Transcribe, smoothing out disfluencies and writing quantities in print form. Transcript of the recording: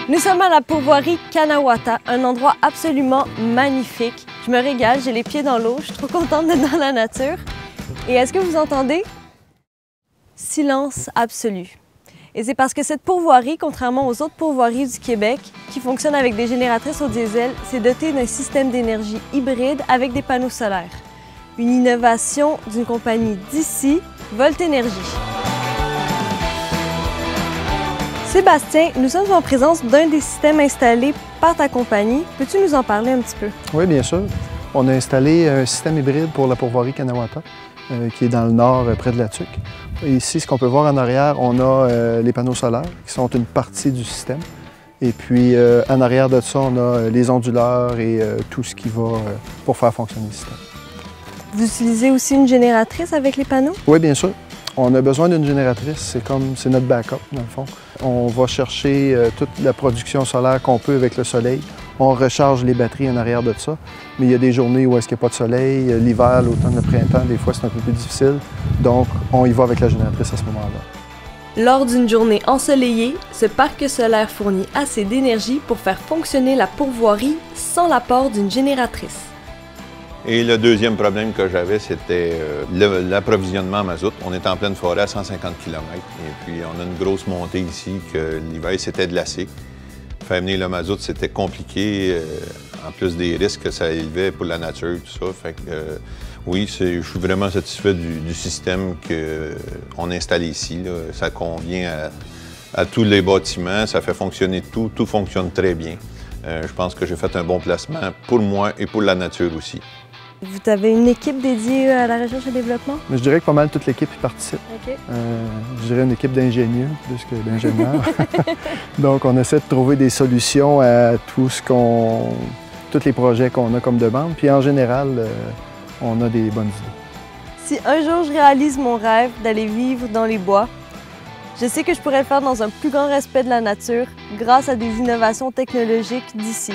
Nous sommes à la pourvoirie Kanawata, un endroit absolument magnifique. Je me régale, j'ai les pieds dans l'eau, je suis trop contente d'être dans la nature. Et est-ce que vous entendez? Silence absolu. Et c'est parce que cette pourvoirie, contrairement aux autres pourvoiries du Québec, qui fonctionnent avec des génératrices au diesel, s'est dotée d'un système d'énergie hybride avec des panneaux solaires. Une innovation d'une compagnie d'ici, Volt Énergie. Sébastien, nous sommes en présence d'un des systèmes installés par ta compagnie. Peux-tu nous en parler un petit peu? Oui, bien sûr. On a installé un système hybride pour la pourvoirie Kanawata, qui est dans le nord, près de la Tuque. Ici, ce qu'on peut voir en arrière, on a les panneaux solaires, qui sont une partie du système. Et puis, en arrière de ça, on a les onduleurs et tout ce qui va pour faire fonctionner le système. Vous utilisez aussi une génératrice avec les panneaux? Oui, bien sûr. On a besoin d'une génératrice, c'est notre backup, dans le fond. On va chercher toute la production solaire qu'on peut avec le soleil. On recharge les batteries en arrière de ça, mais il y a des journées où est-ce qu'il n'y a pas de soleil. L'hiver, l'automne, le printemps, des fois, c'est un peu plus difficile. Donc, on y va avec la génératrice à ce moment-là. Lors d'une journée ensoleillée, ce parc solaire fournit assez d'énergie pour faire fonctionner la pourvoirie sans l'apport d'une génératrice. Et le deuxième problème que j'avais, c'était l'approvisionnement en mazout. On est en pleine forêt à 150 km et puis on a une grosse montée ici que l'hiver s'était glacé. Faire venir le mazout, c'était compliqué, en plus des risques que ça élevait pour la nature, tout ça. Fait que, oui, je suis vraiment satisfait du système qu'on installe ici, là. Ça convient à tous les bâtiments, ça fait fonctionner tout fonctionne très bien. Je pense que j'ai fait un bon placement pour moi et pour la nature aussi. Vous avez une équipe dédiée à la recherche et développement? Mais je dirais que pas mal toute l'équipe y participe. Okay. Je dirais une équipe d'ingénieurs plus que d'ingénieurs. Donc, on essaie de trouver des solutions à tous les projets qu'on a comme demande. Puis en général, on a des bonnes idées. Si un jour je réalise mon rêve d'aller vivre dans les bois, je sais que je pourrais le faire dans un plus grand respect de la nature grâce à des innovations technologiques d'ici.